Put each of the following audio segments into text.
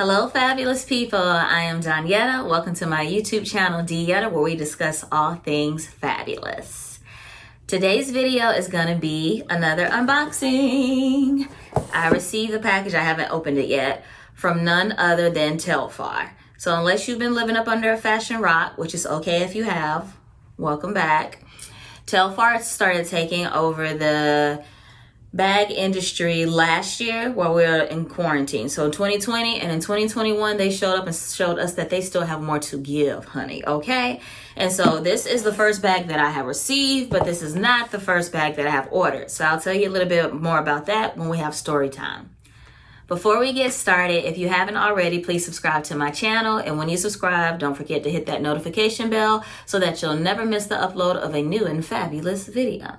Hello, fabulous people. I am Donyetta. Welcome to my YouTube channel, Dyetta, where we discuss all things fabulous. Today's video is going to be another unboxing. I received the package, I haven't opened it yet, from none other than Telfar. So unless you've been living up under a fashion rock, which is okay if you have, welcome back. Telfar started taking over the bag industry last year while we were in quarantine. So in 2020 and in 2021, they showed up and showed us that they still have more to give, honey, okay? And so this is the first bag that I have received, but this is not the first bag that I have ordered. So I'll tell you a little bit more about that when we have story time. Before we get started, if you haven't already, please subscribe to my channel. And when you subscribe, don't forget to hit that notification bell so that you'll never miss the upload of a new and fabulous video.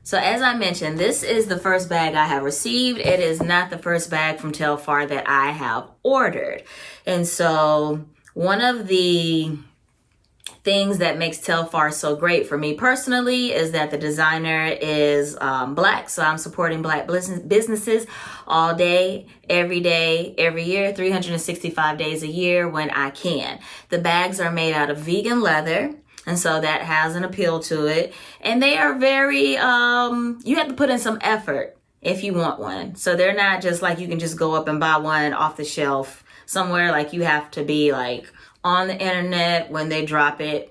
So as I mentioned, this is the first bag I have received. It is not the first bag from Telfar that I have ordered. And so one of the things that makes Telfar so great for me personally is that the designer is Black. So I'm supporting Black businesses all day, every year, 365 days a year when I can. The bags are made out of vegan leather. And so that has an appeal to it. And they are very, you have to put in some effort if you want one. So they're not just like you can just go up and buy one off the shelf somewhere. Like you have to be like on the internet when they drop it,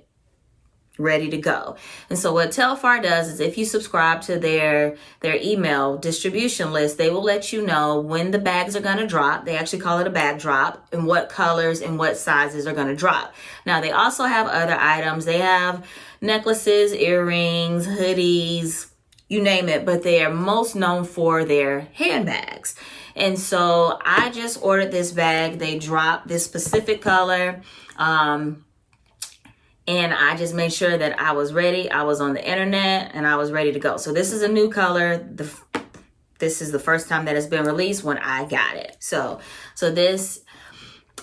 ready to go. And so what Telfar does is if you subscribe to their email distribution list, they will let you know when the bags are going to drop. They actually call it a bag drop, and what colors and what sizes are going to drop. Now they also have other items. They have necklaces, earrings, hoodies, you name it, but they are most known for their handbags. And so I just ordered this bag. They dropped this specific color. And I just made sure that I was ready. I was on the internet and I was ready to go. So this is a new color. This is the first time that it's been released when I got it. So this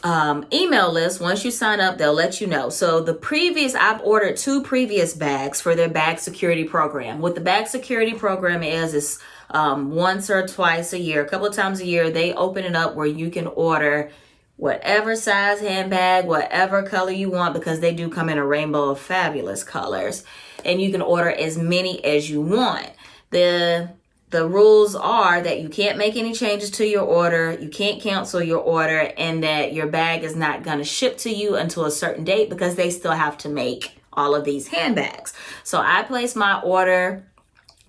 email list, once you sign up, they'll let you know. So I've ordered 2 previous bags for their bag security program. What the bag security program is once or twice a year, a couple of times a year, they open it up where you can order whatever size handbag, whatever color you want, because they do come in a rainbow of fabulous colors, and you can order as many as you want. The rules are that you can't make any changes to your order, you can't cancel your order, and that your bag is not going to ship to you until a certain date because they still have to make all of these handbags. So I placed my order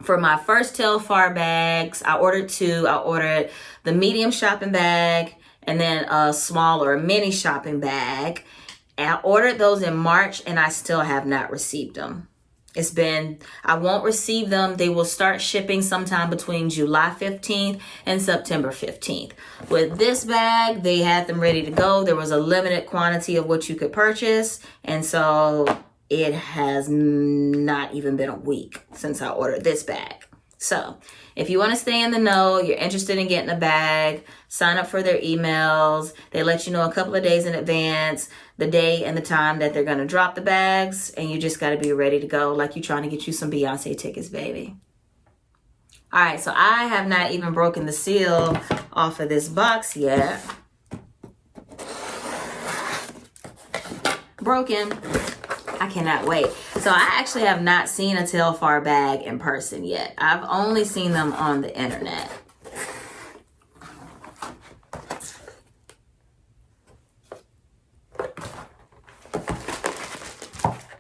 for my first Telfar bags. I ordered 2. I ordered the medium shopping bag and then a small or a mini shopping bag. And I ordered those in March and I still have not received them. I won't receive them. They will start shipping sometime between July 15th and September 15th. With this bag, they had them ready to go. There was a limited quantity of what you could purchase. And so it has not even been a week since I ordered this bag. So if you want to stay in the know, you're interested in getting a bag, sign up for their emails. They let you know a couple of days in advance, the day and the time that they're going to drop the bags. And you just got to be ready to go like you're trying to get you some Beyonce tickets, baby. All right, so I have not even broken the seal off of this box yet. Broken. I cannot wait. So I actually have not seen a Telfar bag in person yet. I've only seen them on the internet.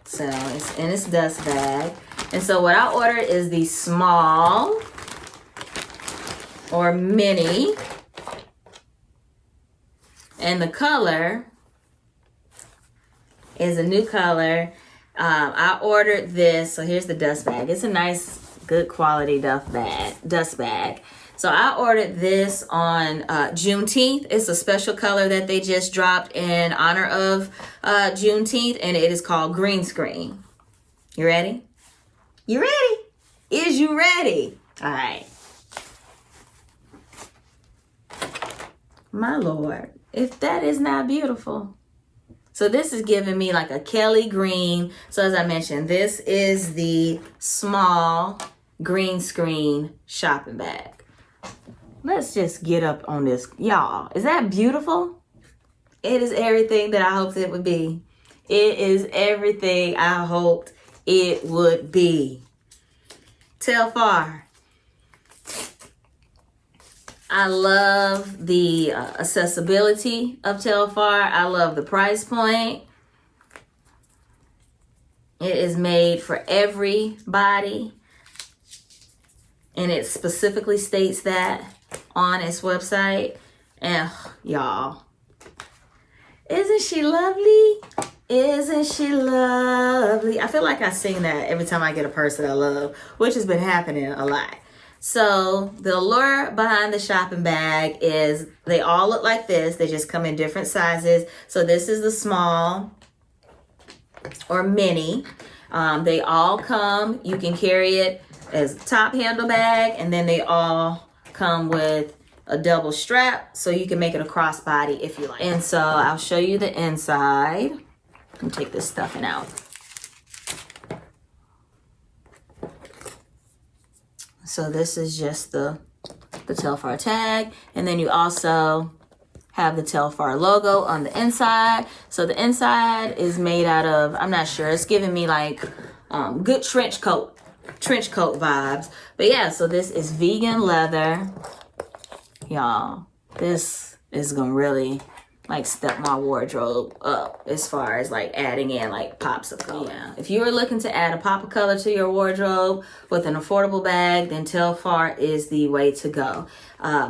So it's in its dust bag. And so what I ordered is the small or mini. And the color is a new color. I ordered this. So here's the dust bag. It's a nice, good quality dust bag. So I ordered this on Juneteenth. It's a special color that they just dropped in honor of Juneteenth, and it is called Greenscreen. You ready? You ready? Is you ready? All right. My Lord, if that is not beautiful. So this is giving me like a Kelly green. So as I mentioned, this is the small Greenscreen shopping bag. Let's just get up on this. Y'all, is that beautiful? It is everything that I hoped it would be. It is everything I hoped it would be. Telfar. I love the accessibility of Telfar. I love the price point. It is made for everybody. And it specifically states that on its website. And y'all, isn't she lovely? Isn't she lovely? I feel like I sing that every time I get a purse that I love, which has been happening a lot. So the allure behind the shopping bag is they all look like this. They just come in different sizes. So this is the small or mini. They all come, you can carry it as a top handle bag, and then they all come with a double strap so you can make it a crossbody if you like. And so I'll show you the inside. Let me take this stuffing out. So this is just the Telfar tag, and then you also have the Telfar logo on the inside. So the inside is made out of, I'm not sure, it's giving me like good trench coat vibes. But yeah, so this is vegan leather. Y'all, this is gonna really like step my wardrobe up as far as like adding in like pops of color. Yeah. If you are looking to add a pop of color to your wardrobe with an affordable bag, then Telfar is the way to go.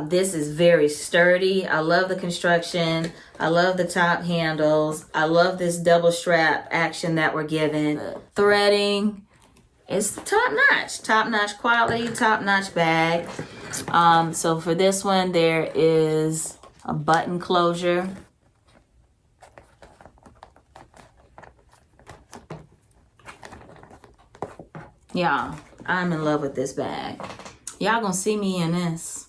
This is very sturdy. I love the construction. I love the top handles. I love this double strap action that we're given. The threading is top notch quality, top notch bag. So for this one, there is a button closure. Y'all, I'm in love with this bag. Y'all gonna see me in this.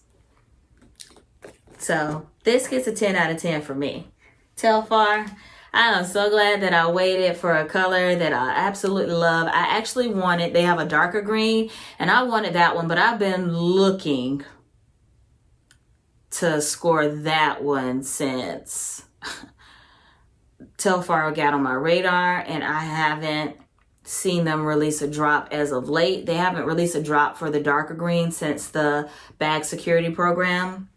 So this gets a 10 out of 10 for me. Telfar, I am so glad that I waited for a color that I absolutely love. I actually wanted, they have a darker green, and I wanted that one, but I've been looking to score that one since Telfar got on my radar, and I haven't seen them release a drop as of late. They haven't released a drop for the darker green since the bag security program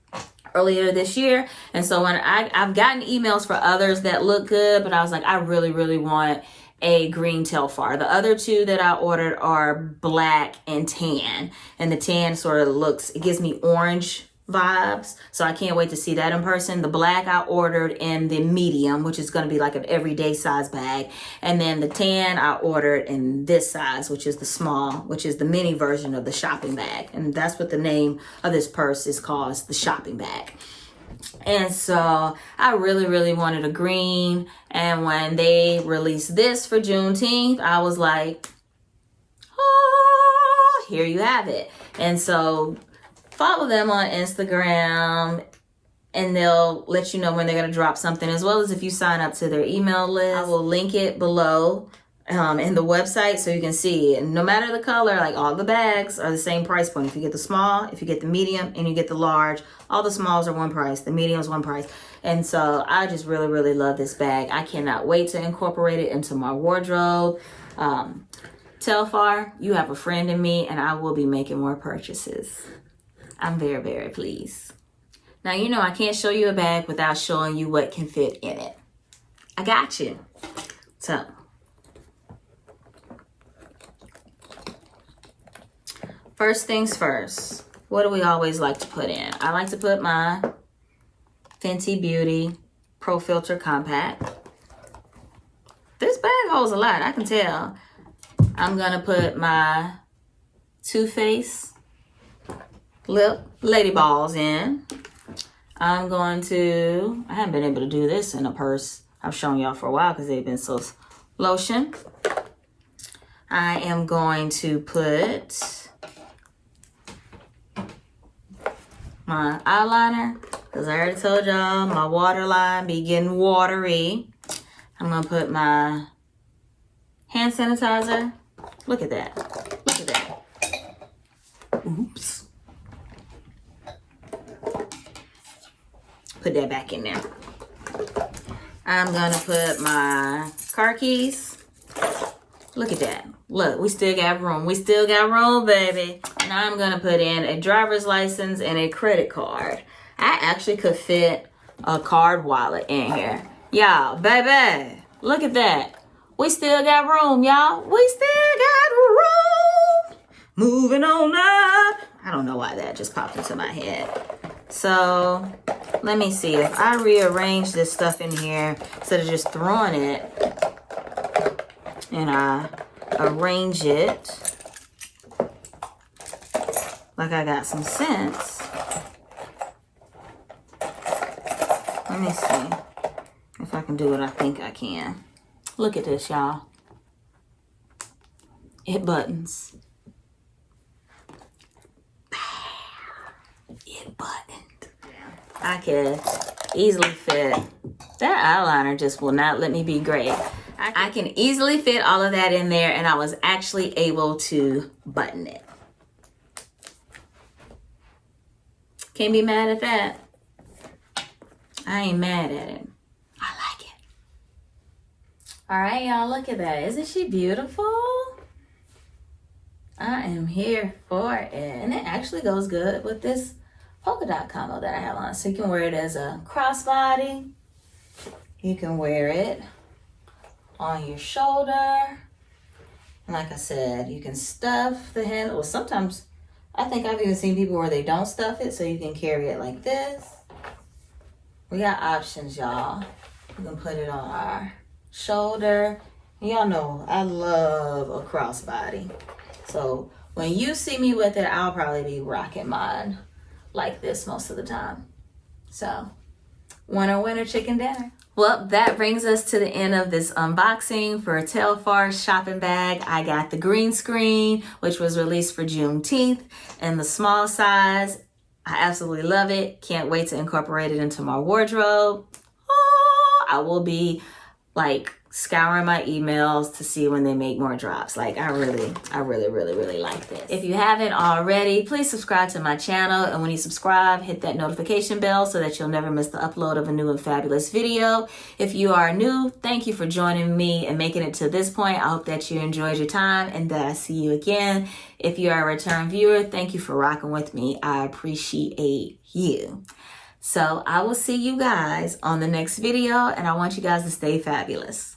earlier this year. And so when I've gotten emails for others that look good, but I was like, I really want a green Telfar. The other two that I ordered are black and tan, and the tan sort of looks, it gives me orange vibes, so I can't wait to see that in person. The black I ordered in the medium, which is going to be like an everyday size bag, and then the tan I ordered in this size, which is the small, which is the mini version of the shopping bag, and that's what the name of this purse is called, is the shopping bag. And so I really wanted a green, and when they released this for Juneteenth, I was like, oh, here you have it. And so follow them on Instagram, and they'll let you know when they're going to drop something, as well as if you sign up to their email list. I will link it below in the website so you can see. And no matter the color, like all the bags are the same price point. If you get the small, if you get the medium, and you get the large, all the smalls are one price. The medium is one price. And so I just really love this bag. I cannot wait to incorporate it into my wardrobe. Telfar, you have a friend in me, and I will be making more purchases. I'm very pleased. Now, you know I can't show you a bag without showing you what can fit in it. I got you. So, first things first, what do we always like to put in? I like to put my Fenty Beauty Pro Filter Compact. This bag holds a lot, I can tell. I'm gonna put my Too Faced Lip Lady Balls in. I'm going to, I haven't been able to do this in a purse I've shown y'all for a while because they've been so lotion. I am going to put my eyeliner, because I already told y'all my waterline be getting watery. I'm going to put my hand sanitizer. Look at that. Look at that. Oops. Put that back in there. I'm gonna put my car keys. Look at that. Look, we still got room. We still got room, baby. Now I'm gonna put in a driver's license and a credit card. I actually could fit a card wallet in here. Y'all, baby, look at that. We still got room, y'all. We still got room. Moving on up. I don't know why that just popped into my head. So let me see if I rearrange this stuff in here instead of just throwing it, and I arrange it like I got some sense. Let me see if I can do what I think I can. Look at this, y'all. It buttons. It buttoned. I can easily fit. That eyeliner just will not let me be great. I can easily fit all of that in there, and I was actually able to button it. Can't be mad at that. I ain't mad at it. I like it. All right, y'all, look at that. Isn't she beautiful? I am here for it. And it actually goes good with this polka dot combo that I have on. So you can wear it as a crossbody. You can wear it on your shoulder. And like I said, you can stuff the handle. Well, sometimes I think I've even seen people where they don't stuff it, so you can carry it like this. We got options, y'all. We can put it on our shoulder. Y'all know I love a crossbody. So when you see me with it, I'll probably be rocking mine like this most of the time. So winner, winner, chicken dinner. Well, that brings us to the end of this unboxing for Telfar shopping bag. I got the Greenscreen, which was released for Juneteenth, in the small size. I absolutely love it. Can't wait to incorporate it into my wardrobe. Oh, I will be like scouring my emails to see when they make more drops. Like I really like this. If you haven't already, please subscribe to my channel. And when you subscribe, hit that notification bell so that you'll never miss the upload of a new and fabulous video. If you are new, thank you for joining me and making it to this point. I hope that you enjoyed your time and that I see you again. If you are a return viewer, thank you for rocking with me. I appreciate you. So I will see you guys on the next video, and I want you guys to stay fabulous.